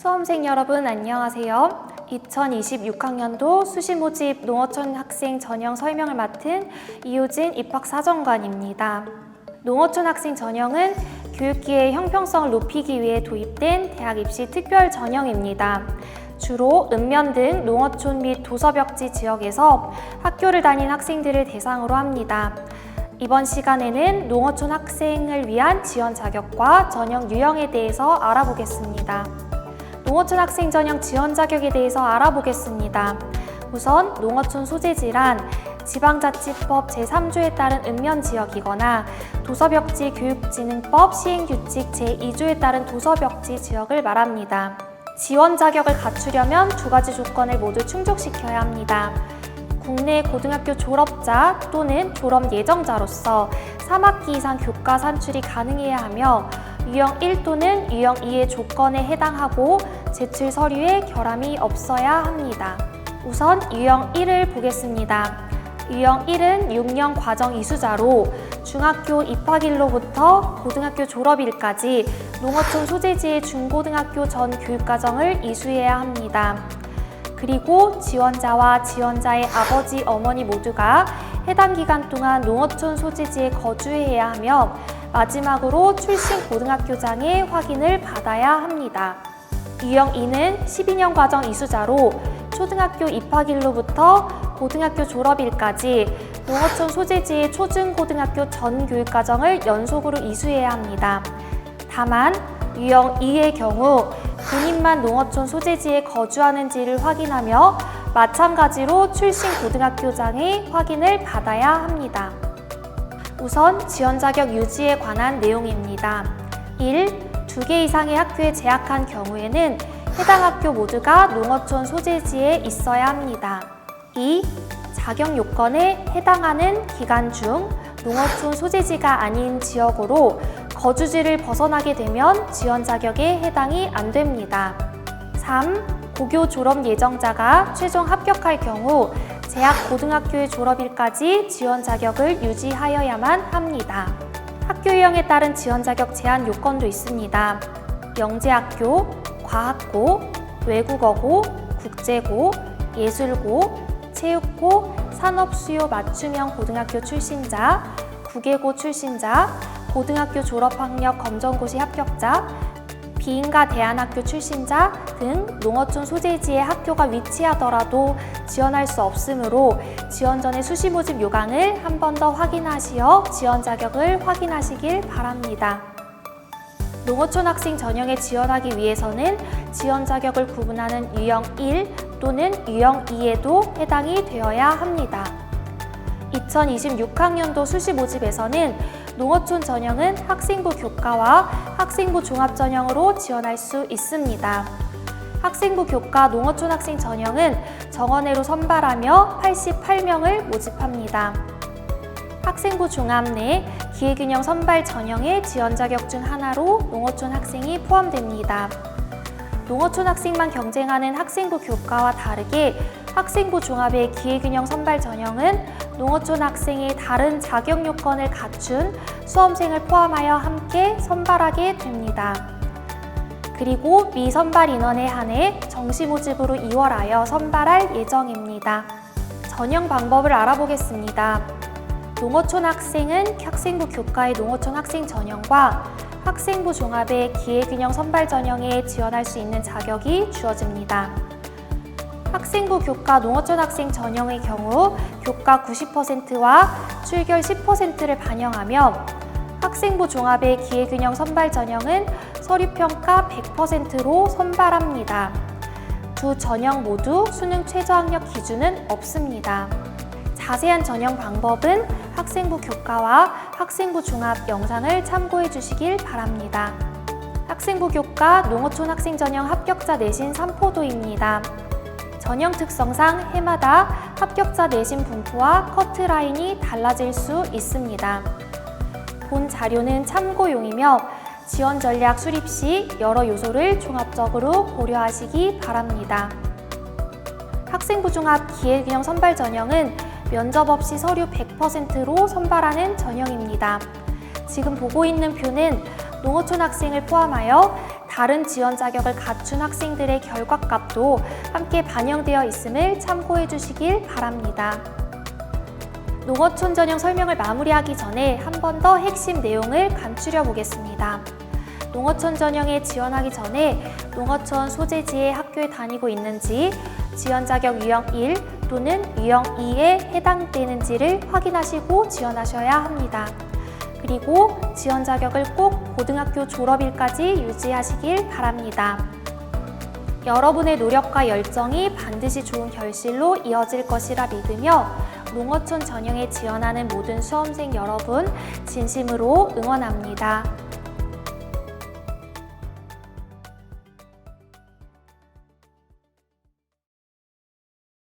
수험생 여러분 안녕하세요. 2026학년도 수시 모집 농어촌 학생 전형 설명을 맡은 이효진 입학사정관입니다. 농어촌 학생 전형은 교육기회의 형평성을 높이기 위해 도입된 대학 입시 특별 전형입니다. 주로 읍면 등 농어촌 및 도서벽지 지역에서 학교를 다닌 학생들을 대상으로 합니다. 이번 시간에는 농어촌 학생을 위한 지원 자격과 전형 유형에 대해서 알아보겠습니다. 농어촌 학생 전형 지원 자격에 대해서 알아보겠습니다. 우선 농어촌 소재지란 지방자치법 제3조에 따른 읍면 지역이거나 도서벽지 교육진흥법 시행규칙 제2조에 따른 도서벽지 지역을 말합니다. 지원 자격을 갖추려면 두 가지 조건을 모두 충족시켜야 합니다. 국내 고등학교 졸업자 또는 졸업 예정자로서 3학기 이상 교과 산출이 가능해야 하며 유형 1 또는 유형 2의 조건에 해당하고 제출 서류에 결함이 없어야 합니다. 우선 유형 1을 보겠습니다. 유형 1은 6년 과정 이수자로 중학교 입학일로부터 고등학교 졸업일까지 농어촌 소재지의 중고등학교 전 교육과정을 이수해야 합니다. 그리고 지원자와 지원자의 아버지, 어머니 모두가 해당 기간 동안 농어촌 소재지에 거주해야 하며 마지막으로 출신 고등학교장의 확인을 받아야 합니다. 유형 2는 12년 과정 이수자로 초등학교 입학일로부터 고등학교 졸업일까지 농어촌 소재지의 초중고등학교 전 교육과정을 연속으로 이수해야 합니다. 다만 유형 2의 경우 본인만 농어촌 소재지에 거주하는지를 확인하며 마찬가지로 출신 고등학교장의 확인을 받아야 합니다. 우선 지원 자격 유지에 관한 내용입니다. 1. 2개 이상의 학교에 재학한 경우에는 해당 학교 모두가 농어촌 소재지에 있어야 합니다. 2. 자격 요건에 해당하는 기간 중 농어촌 소재지가 아닌 지역으로 거주지를 벗어나게 되면 지원 자격에 해당이 안 됩니다. 3. 고교 졸업 예정자가 최종 합격할 경우 재학 고등학교의 졸업일까지 지원 자격을 유지하여야만 합니다. 학교 유형에 따른 지원 자격 제한 요건도 있습니다. 영재학교, 과학고, 외국어고, 국제고, 예술고, 체육고, 산업수요 맞춤형 고등학교 출신자, 국예고 출신자, 고등학교 졸업학력 검정고시 합격자, 비인가 대안학교 출신자 등 농어촌 소재지에 학교가 위치하더라도 지원할 수 없으므로 지원 전에 수시 모집 요강을 한 번 더 확인하시어 지원 자격을 확인하시길 바랍니다. 농어촌 학생 전형에 지원하기 위해서는 지원 자격을 구분하는 유형 1 또는 유형 2에도 해당이 되어야 합니다. 2026학년도 수시 모집에서는 농어촌 전형은 학생부 교과와 학생부 종합 전형으로 지원할 수 있습니다. 학생부 교과 농어촌 학생 전형은 정원회로 선발하며 88명을 모집합니다. 학생부 종합 내 기회균형 선발 전형의 지원 자격 중 하나로 농어촌 학생이 포함됩니다. 농어촌 학생만 경쟁하는 학생부 교과와 다르게 학생부 종합의 기회균형 선발 전형은 농어촌 학생의 다른 자격 요건을 갖춘 수험생을 포함하여 함께 선발하게 됩니다. 그리고 미선발 인원에 한해 정시 모집으로 2월하여 선발할 예정입니다. 전형 방법을 알아보겠습니다. 농어촌 학생은 학생부 교과의 농어촌 학생 전형과 학생부 종합의 기회균형 선발 전형에 지원할 수 있는 자격이 주어집니다. 학생부 교과 농어촌 학생 전형의 경우 교과 90%와 출결 10%를 반영하며 학생부 종합의 기회균형 선발 전형은 서류평가 100%로 선발합니다. 두 전형 모두 수능 최저학력 기준은 없습니다. 자세한 전형 방법은 학생부 교과와 학생부 종합 영상을 참고해 주시길 바랍니다. 학생부 교과 농어촌 학생 전형 합격자 내신 삼포도입니다. 전형 특성상 해마다 합격자 내신 분포와 커트라인이 달라질 수 있습니다. 본 자료는 참고용이며 지원 전략 수립 시 여러 요소를 종합적으로 고려하시기 바랍니다. 학생부 종합 기회균형 선발 전형은 면접 없이 서류 100%로 선발하는 전형입니다. 지금 보고 있는 표는 농어촌 학생을 포함하여 다른 지원 자격을 갖춘 학생들의 결과값도 함께 반영되어 있음을 참고해 주시길 바랍니다. 농어촌 전형 설명을 마무리하기 전에 한 번 더 핵심 내용을 간추려 보겠습니다. 농어촌 전형에 지원하기 전에 농어촌 소재지의 학교에 다니고 있는지, 지원 자격 유형 1 또는 유형 2에 해당되는지를 확인하시고 지원하셔야 합니다. 그리고 지원 자격을 꼭 고등학교 졸업일까지 유지하시길 바랍니다. 여러분의 노력과 열정이 반드시 좋은 결실로 이어질 것이라 믿으며 농어촌 전형에 지원하는 모든 수험생 여러분 진심으로 응원합니다.